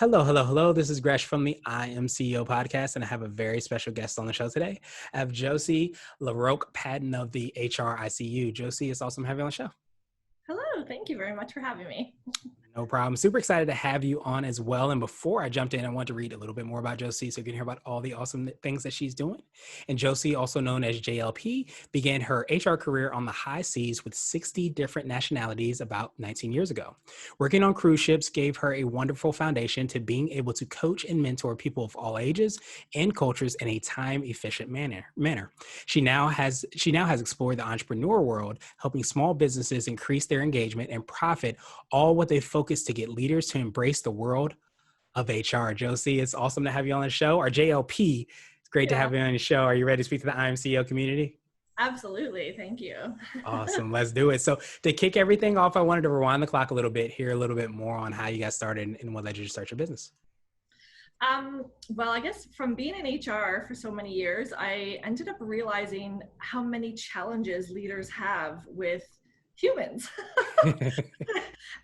Hello, hello, hello. This is Gresh from the I Am CEO podcast, and I have a very special guest on the show today. I have Josee LaRoque Patton of the HRICU. Josee, it's awesome having you on the show. Hello, thank you very much for having me. No problem. Super excited to have you on as well. And before I jumped in, I want to read a little bit more about Josee so you can hear about all the awesome things that she's doing. And Josee, also known as JLP, began her HR career on the high seas with 60 different nationalities about 19 years ago. Working on cruise ships gave her a wonderful foundation to being able to coach and mentor people of all ages and cultures in a time-efficient manner. She now has explored the entrepreneur world, helping small businesses increase their engagement and profit, all with a focus to get leaders to embrace the world of HR. Josee, it's awesome to have you on the show. Our JLP, it's great to have you on the show. Are you ready to speak to the IMCO community? Absolutely. Thank you. Awesome. Let's do it. So to kick everything off, I wanted to rewind the clock a little bit, hear a little bit more on how you got started and what led you to start your business. Well, I guess from being in HR for so many years, I ended up realizing how many challenges leaders have with humans.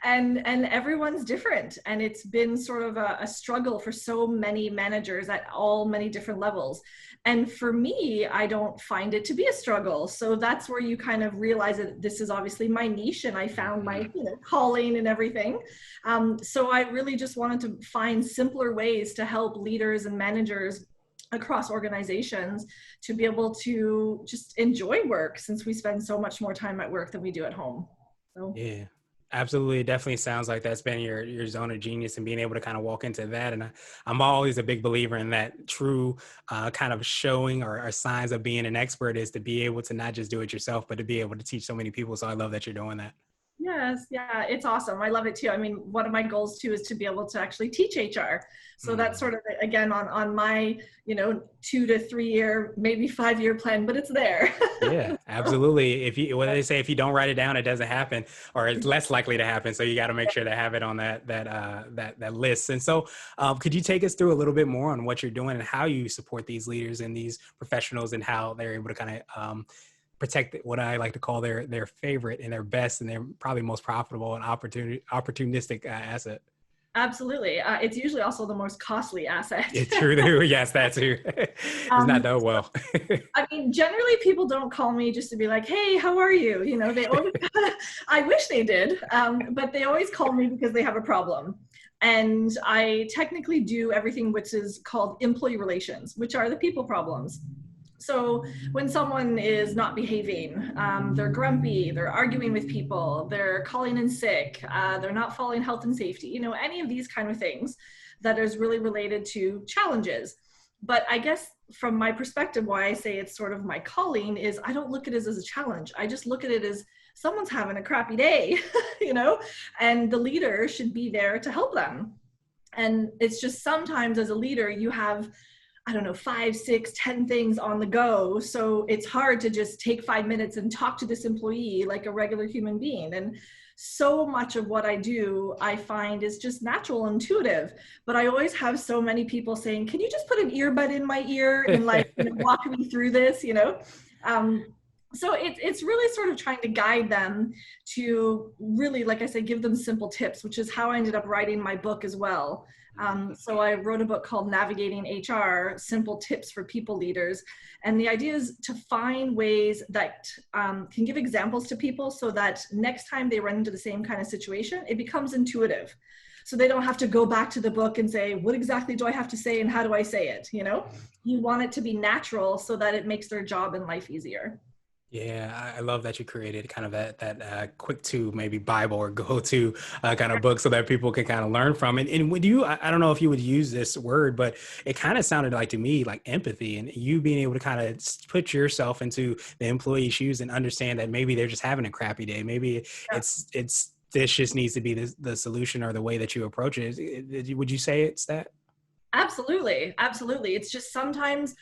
and everyone's different, and it's been sort of a struggle for so many managers at all many different levels. And for me, I don't find it to be a struggle. So that's where you kind of realize that this is obviously my niche, and I found my calling and everything. So I really just wanted to find simpler ways to help leaders and managers across organizations to be able to just enjoy work, since we spend so much more time at work than we do at home. So yeah, absolutely. It definitely sounds like that's been your zone of genius, and being able to kind of walk into that. And I'm always a big believer in that true kind of showing or signs of being an expert is to be able to not just do it yourself, but to be able to teach so many people. So I love that you're doing that. yes, yeah, it's awesome. I love it too. I mean, one of my goals too is to be able to actually teach HR. So that's sort of, again, on my, 2 to 3 year, maybe 5-year plan, but it's there. Yeah, absolutely. What they say, if you don't write it down, it doesn't happen, or it's less likely to happen. So you got to make sure to have it on that list. And so, could you take us through a little bit more on what you're doing and how you support these leaders and these professionals, and how they're able to kind of protect what I like to call their favorite and their best and their probably most profitable and opportunistic asset? Absolutely. It's usually also the most costly asset. It's true. Yes, that's true. It's not done well. I mean, generally people don't call me just to be like, hey, how are you? They always, I wish they did, but they always call me because they have a problem. And I technically do everything which is called employee relations, which are the people problems. So when someone is not behaving, they're grumpy, they're arguing with people, they're calling in sick, they're not following health and safety, any of these kind of things that is really related to challenges. But I guess from my perspective, why I say it's sort of my calling is I don't look at it as a challenge. I just look at it as someone's having a crappy day, and the leader should be there to help them. And it's just sometimes as a leader, you have 5, 6, 10 things on the go. So it's hard to just take 5 minutes and talk to this employee like a regular human being. And so much of what I do, I find is just natural, intuitive. But I always have so many people saying, can you just put an earbud in my ear and walk me through this, So it's really sort of trying to guide them to really, like I said, give them simple tips, which is how I ended up writing my book as well. So I wrote a book called Navigating HR, Simple Tips for People Leaders. And the idea is to find ways that can give examples to people so that next time they run into the same kind of situation, it becomes intuitive. So they don't have to go back to the book and say, what exactly do I have to say and how do I say it? You want it to be natural so that it makes their job in life easier. Yeah, I love that you created kind of that quick to maybe Bible or go to kind of book so that people can kind of learn from it. And would you, I don't know if you would use this word, but it kind of sounded like to me like empathy, and you being able to kind of put yourself into the employee's shoes and understand that maybe they're just having a crappy day. Maybe it's this just needs to be the solution or the way that you approach it. Would you say it's that? Absolutely. Absolutely. It's just sometimes,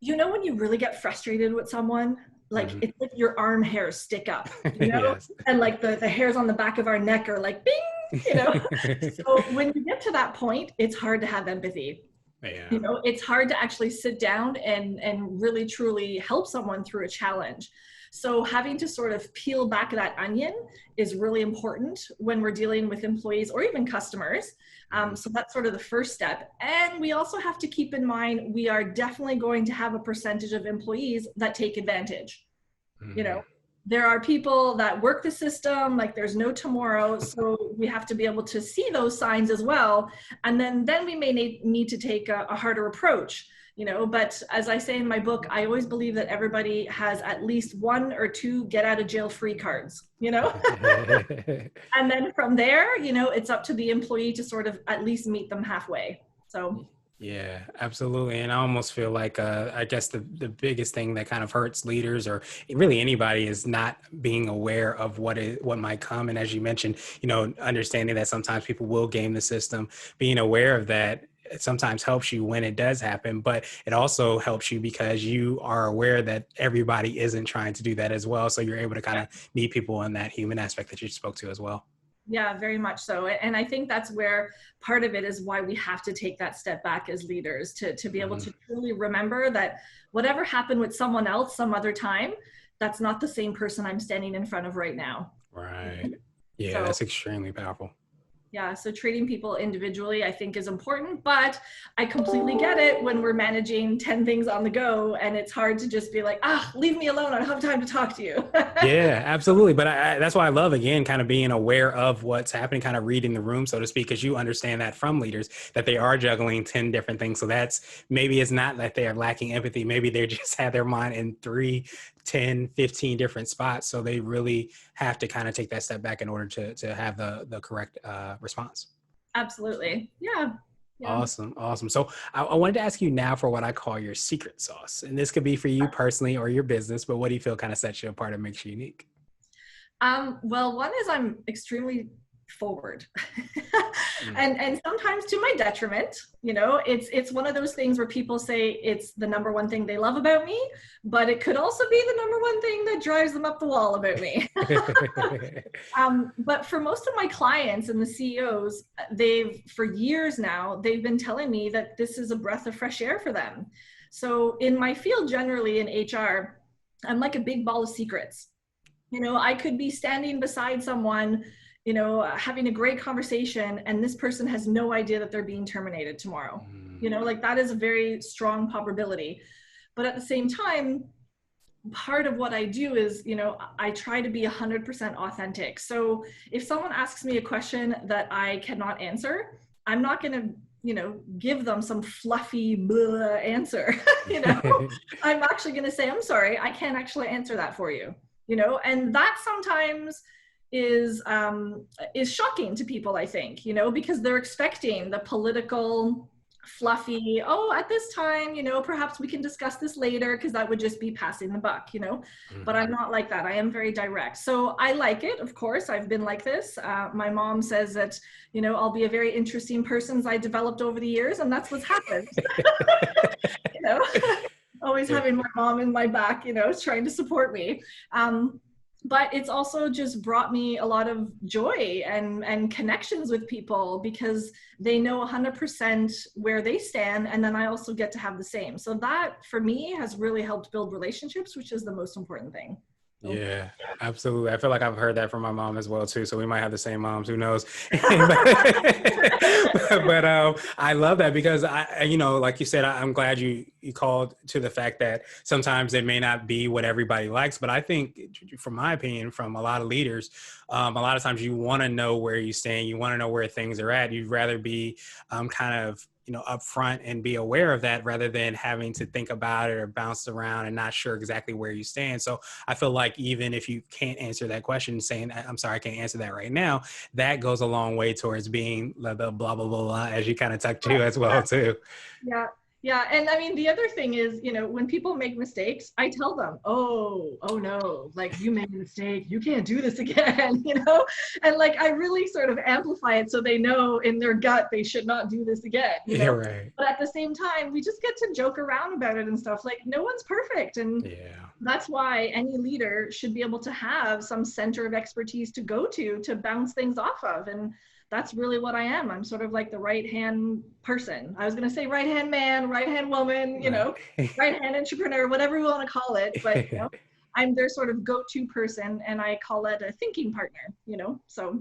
when you really get frustrated with someone, it's like your arm hairs stick up, Yes. And like the hairs on the back of our neck are like, bing, So when you get to that point, it's hard to have empathy. Yeah. It's hard to actually sit down and really truly help someone through a challenge. So having to sort of peel back that onion is really important when we're dealing with employees or even customers. So that's sort of the first step. And we also have to keep in mind, we are definitely going to have a percentage of employees that take advantage. You know, there are people that work the system like there's no tomorrow. So we have to be able to see those signs as well. And then we may need to take a harder approach. But as I say in my book, I always believe that everybody has at least one or two get out of jail free cards, and then from there, it's up to the employee to sort of at least meet them halfway. So Yeah, absolutely. And I almost feel like, I guess the biggest thing that kind of hurts leaders or really anybody is not being aware of what might come. And as you mentioned, understanding that sometimes people will game the system, being aware of that, it sometimes helps you when it does happen, but it also helps you because you are aware that everybody isn't trying to do that as well. So you're able to kind of meet people in that human aspect that you spoke to as well. yeah, very much so. And I think that's where part of it is why we have to take that step back as leaders to be able to truly remember that whatever happened with someone else some other time, that's not the same person I'm standing in front of right now. Right. Yeah, So that's extremely powerful. yeah, so treating people individually, I think, is important, but I completely get it when we're managing 10 things on the go and it's hard to just be like, leave me alone. I don't have time to talk to you. Yeah, absolutely. But that's why I love, again, kind of being aware of what's happening, kind of reading the room, so to speak, because you understand that from leaders that they are juggling 10 different things. So that's maybe it's not that they are lacking empathy. Maybe they just have their mind in 3, 10, 15 different spots. So they really have to kind of take that step back in order to have the correct response. Absolutely. Yeah. Yeah. Awesome. Awesome. So I wanted to ask you now for what I call your secret sauce. And this could be for you personally or your business, but what do you feel kind of sets you apart and makes you unique? Well, one is I'm extremely forward and sometimes to my detriment. It's one of those things where people say it's the number one thing they love about me, but it could also be the number one thing that drives them up the wall about me. But for most of my clients and the CEOs, for years now, they've been telling me that this is a breath of fresh air for them. So in my field, generally in HR, I'm like a big ball of secrets. I could be standing beside someone, having a great conversation, and this person has no idea that they're being terminated tomorrow. Like that is a very strong probability. But at the same time, part of what I do is, I try to be 100% authentic. So if someone asks me a question that I cannot answer, I'm not going to give them some fluffy blah answer. I'm actually going to say, I'm sorry, I can't actually answer that for you. And that sometimes is shocking to people, I think, because they're expecting the political fluffy, at this time, perhaps we can discuss this later, because that would just be passing the buck, but I'm not like that. I am very direct. So I like it. Of course, I've been like this. My mom says that, I'll be a very interesting person as I developed over the years, and that's what's happened. you know Always having my mom in my back, trying to support me. But it's also just brought me a lot of joy and connections with people, because they know 100% where they stand, and then I also get to have the same. So that for me has really helped build relationships, which is the most important thing. Yeah, absolutely. I feel like I've heard that from my mom as well too. So we might have the same moms. Who knows? but I love that because like you said, I'm glad you called to the fact that sometimes it may not be what everybody likes. But I think, from my opinion, from a lot of leaders, a lot of times you want to know where you stand. You want to know where things are at. You'd rather be kind of upfront and be aware of that rather than having to think about it or bounce around and not sure exactly where you stand. So I feel like even if you can't answer that question, saying, I'm sorry, I can't answer that right now, that goes a long way towards being the blah, blah, blah, blah, as you kind of tuck to as well too. Yeah. Yeah. And I mean, the other thing is, when people make mistakes, I tell them, oh no, like, you made a mistake, you can't do this again, and like, I really sort of amplify it so they know in their gut they should not do this again. Yeah, right. But at the same time, we just get to joke around about it and stuff. Like, no one's perfect. And that's why any leader should be able to have some center of expertise to go to bounce things off of. And that's really what I am. I'm sort of like the right-hand person. I was going to say right-hand man, right-hand woman, right-hand entrepreneur, whatever we want to call it. But, I'm their sort of go-to person, and I call it a thinking partner, so.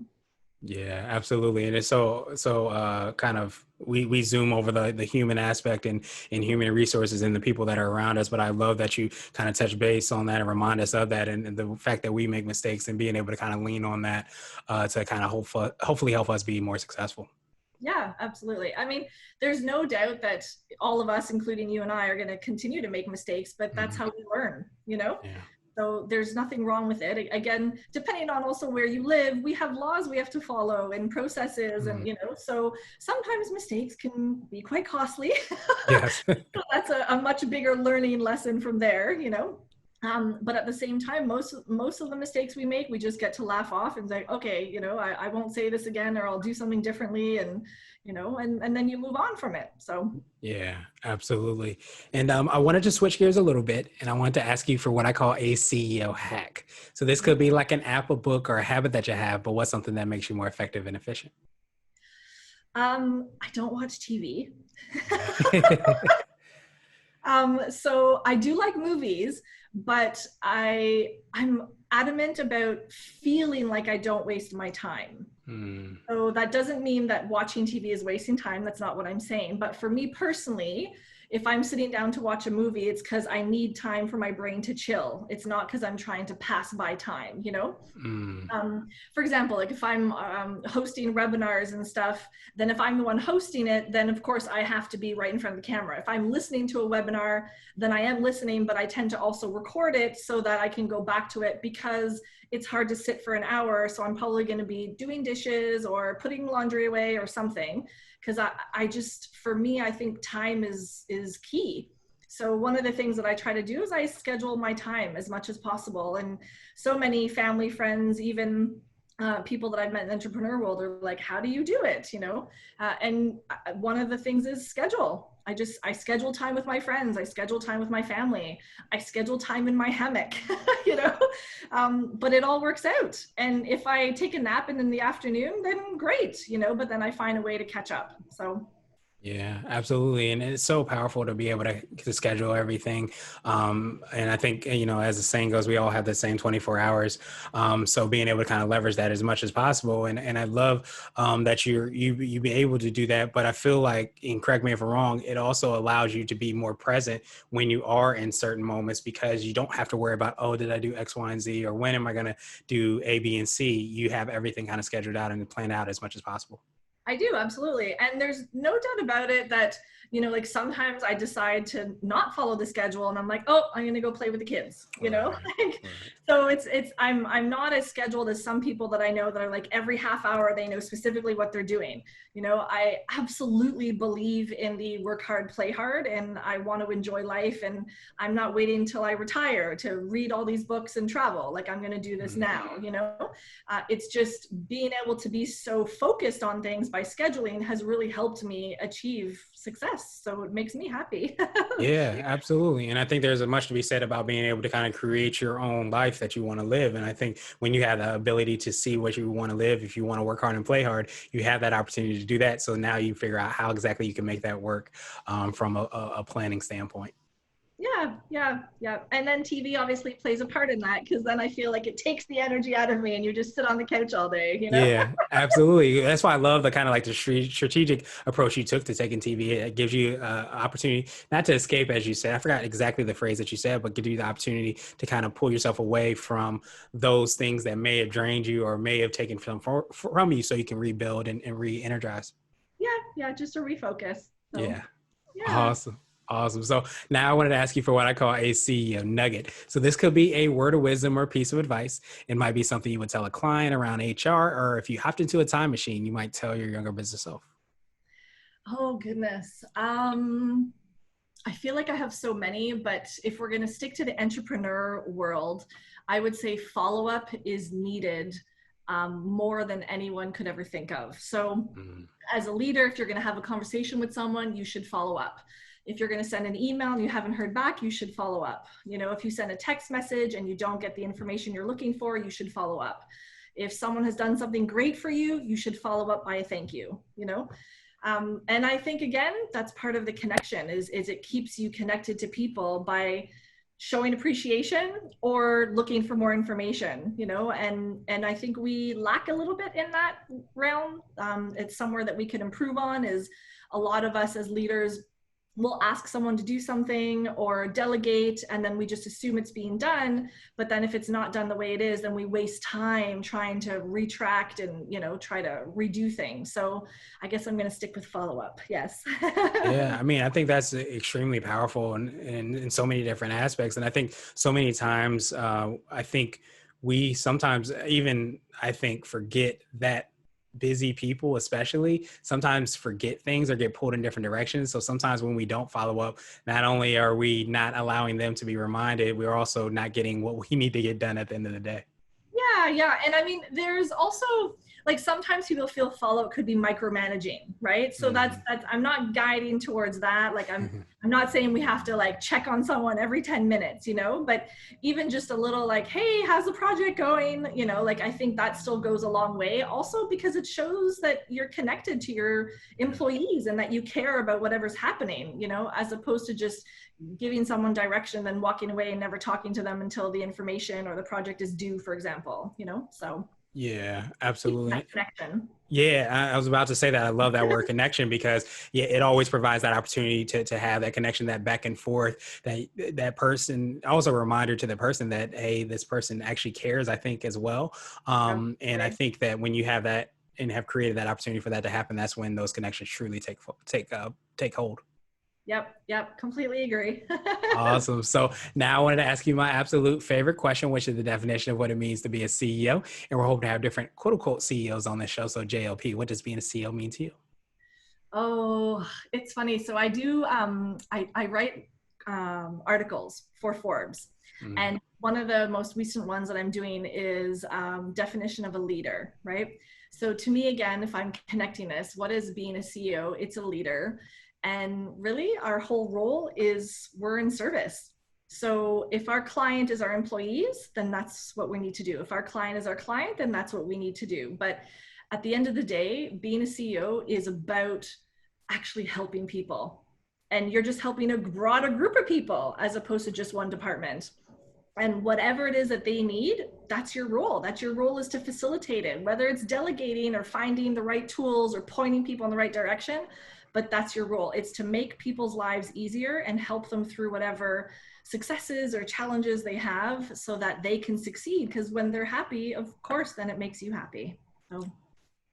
Yeah, absolutely. And it's kind of we zoom over the human aspect and human resources and the people that are around us. But I love that you kind of touch base on that and remind us of that and the fact that we make mistakes and being able to kind of lean on that to kind of hopefully help us be more successful. Yeah, absolutely. I mean, there's no doubt that all of us, including you and I, are going to continue to make mistakes, but that's Hmm. how we learn. Yeah. So there's nothing wrong with it. Again, depending on also where you live, we have laws we have to follow and processes, Mhm. and so sometimes mistakes can be quite costly. Yes. So that's a much bigger learning lesson from there. But at the same time, most of the mistakes we make, we just get to laugh off and say, okay, I won't say this again, or I'll do something differently, and then you move on from it. So. Yeah, absolutely. And I wanted to switch gears a little bit, and I wanted to ask you for what I call a CEO hack. So this could be like an app, a book, or a habit that you have, but what's something that makes you more effective and efficient? I don't watch TV. Okay. So I do like movies, but I'm adamant about feeling like I don't waste my time. Hmm. So that doesn't mean that watching TV is wasting time. That's not what I'm saying. But for me personally, if I'm sitting down to watch a movie, it's because I need time for my brain to chill. It's not because I'm trying to pass by time. Hmm. For example, like if I'm hosting webinars and stuff, then if I'm the one hosting it, then of course I have to be right in front of the camera. If I'm listening to a webinar, then I am listening, but I tend to also record it so that I can go back to it because it's hard to sit for an hour. So I'm probably going to be doing dishes or putting laundry away or something. Because I just, for me, I think time is key. So one of the things that I try to do is I schedule my time as much as possible. And so many family, friends, even people that I've met in the entrepreneur world are like, how do you do it? And one of the things is schedule. I schedule time with my friends. I schedule time with my family. I schedule time in my hammock, you know, but it all works out. And if I take a nap in the afternoon, then great, but then I find a way to catch up. So Yeah, absolutely. And it's so powerful to be able to schedule everything. And I think, as the saying goes, we all have the same 24 hours. So being able to kind of leverage that as much as possible. And I love that you be able to do that. But I feel like, and correct me if I'm wrong, it also allows you to be more present when you are in certain moments because you don't have to worry about, oh, did I do X, Y, and Z? Or when am I going to do A, B, and C? You have everything kind of scheduled out and planned out as much as possible. I do, absolutely. And there's no doubt about it that, like sometimes I decide to not follow the schedule and I'm like, oh, I'm gonna go play with the kids. Right. Like, Right. so I'm not as scheduled as some people that I know that are like every half hour they know specifically what they're doing. I absolutely believe in the work hard, play hard, and I want to enjoy life. And I'm not waiting until I retire to read all these books and travel. Like I'm gonna do this Mhm. now. It's just being able to be so focused on things by scheduling has really helped me achieve success. So it makes me happy. Yeah, absolutely. And I think there's a much to be said about being able to kind of create your own life that you want to live. And I think when you have the ability to see what you want to live, if you want to work hard and play hard, you have that opportunity to do that. So now you figure out how exactly you can make that work from a planning standpoint. Yeah. And then TV obviously plays a part in that because then I feel like it takes the energy out of me and you just sit on the couch all day. Yeah, absolutely. That's why I love the kind of like the strategic approach you took to taking TV. It gives you opportunity not to escape, as you said. I forgot exactly the phrase that you said, but give you the opportunity to kind of pull yourself away from those things that may have drained you or may have taken from you, so you can rebuild and re-energize. Yeah, just a refocus. So Yeah. yeah. Awesome. Awesome. So now I wanted to ask you for what I call a CEO nugget. So this could be a word of wisdom or piece of advice. It might be something you would tell a client around HR, or if you hopped into a time machine, you might tell your younger business self. Oh goodness. I feel like I have so many, but if we're going to stick to the entrepreneur world, I would say follow up is needed more than anyone could ever think of. So, Mm. as a leader, if you're going to have a conversation with someone, you should follow up. If you're going to send an email and you haven't heard back, you should follow up. If you send a text message and you don't get the information you're looking for, you should follow up. If someone has done something great for you, you should follow up by a thank you. And I think again, that's part of the connection is it keeps you connected to people by showing appreciation or looking for more information, you know, and I think we lack a little bit in that realm. It's somewhere that we could improve on. Is a lot of us as leaders will ask someone to do something or delegate, and then we just assume it's being done. But then if it's not done the way it is, then we waste time trying to retract and, you know, try to redo things. So I guess I'm going to stick with follow-up. Yes. Yeah, I mean, I think that's extremely powerful in so many different aspects. And I think so many times, I think we sometimes even, I think, forget that busy people, especially, sometimes forget things or get pulled in different directions. So sometimes when we don't follow up, not only are we not allowing them to be reminded, we're also not getting what we need to get done at the end of the day. Yeah, yeah. And I mean, there's also like sometimes people feel follow-up could be micromanaging, right? So Mhm. that's I'm not guiding towards that. Like Mhm. I'm not saying we have to like check on someone every 10 minutes, you know, but even just a little like, hey, how's the project going? You know, like I think that still goes a long way. Also because it shows that you're connected to your employees and that you care about whatever's happening, you know, as opposed to just giving someone direction then walking away and never talking to them until the information or the project is due, for example, you know. So Yeah, keep that absolutely. connection. Yeah, I was about to say that. I love that word connection because yeah, it always provides that opportunity to have that connection, that back and forth, that person, also a reminder to the person that, hey, this person actually cares, I think, as well. And I Absolutely. think that when you have that and have created that opportunity for that to happen, that's when those connections truly take hold. Yep, yep, completely agree. Awesome. So now I wanted to ask you my absolute favorite question, which is the definition of what it means to be a CEO. And we're hoping to have different quote unquote CEOs on this show. So JLP, what does being a CEO mean to you? Oh, it's funny. So I do, I write articles for Forbes. Mm, And one of the most recent ones that I'm doing is definition of a leader, right? So to me, again, if I'm connecting this, what is being a CEO? It's a leader. And really our whole role is we're in service. So if our client is our employees, then that's what we need to do. If our client is our client, then that's what we need to do. But at the end of the day, being a CEO is about actually helping people. And you're just helping a broader group of people as opposed to just one department. And whatever it is that they need, that's your role. That's your role, is to facilitate it, whether it's delegating or finding the right tools or pointing people in the right direction. But that's your role. It's to make people's lives easier and help them through whatever successes or challenges they have so that they can succeed. Because when they're happy, of course, then it makes you happy. So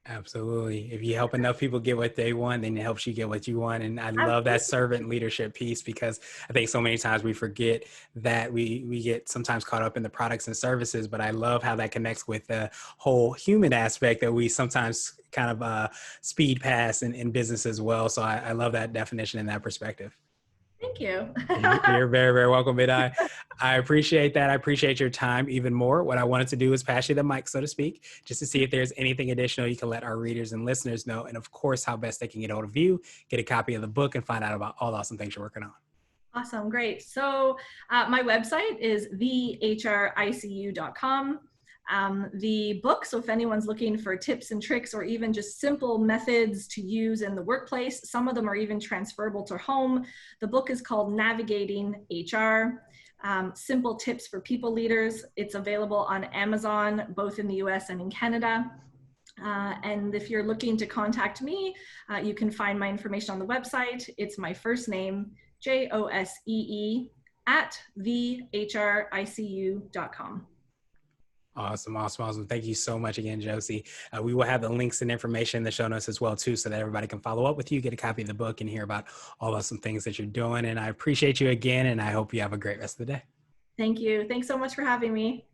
absolutely. If you help enough people get what they want, then it helps you get what you want. And I love that absolutely. servant leadership piece because I think so many times we forget that we get sometimes caught up in the products and services, but I love how that connects with the whole human aspect that we sometimes kind of speed past in business as well. So I love that definition and that perspective. Thank you. You're very, very welcome, Bidai. I appreciate that. I appreciate your time even more. What I wanted to do is pass you the mic, so to speak, just to see if there's anything additional you can let our readers and listeners know. And of course, how best they can get hold of you, get a copy of the book, and find out about all the awesome things you're working on. Awesome, great. So my website is thehrICU.com. The book, so if anyone's looking for tips and tricks or even just simple methods to use in the workplace, some of them are even transferable to home. The book is called Navigating HR, Simple Tips for People Leaders. It's available on Amazon, both in the US and in Canada. And if you're looking to contact me, you can find my information on the website. It's my first name, Josee, at thehrICU.com. Awesome, awesome, awesome. Thank you so much again, Josie. We will have the links and information in the show notes as well, too, so that everybody can follow up with you, get a copy of the book, and hear about all awesome things that you're doing. And I appreciate you again, and I hope you have a great rest of the day. Thank you. Thanks so much for having me.